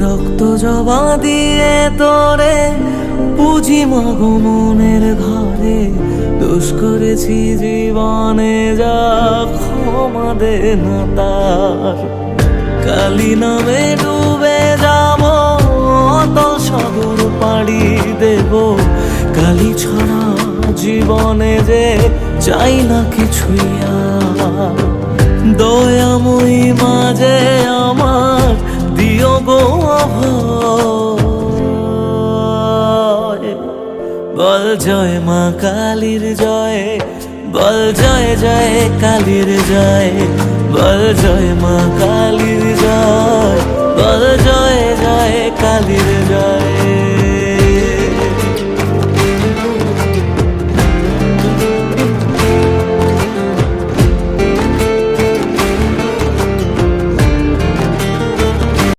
রক্ত জবা দিয়ে তোরে পুঁজি মাগো মনের ঘরে, দোষ করেছি জীবনে যা ক্ষমা দে না তার। কালী নামে ডুবে যাব অতল সাগর পাড়ি দেব, কালী ছাড়া জীবনে যে চাই না কিছুই আর। দয়াময়ী মাঝে আমার দিও গো অভয়, বল জয় মা কালীর জয়, বল জয় জয় কালীর জয়, বল জয় মা কালীর জয়।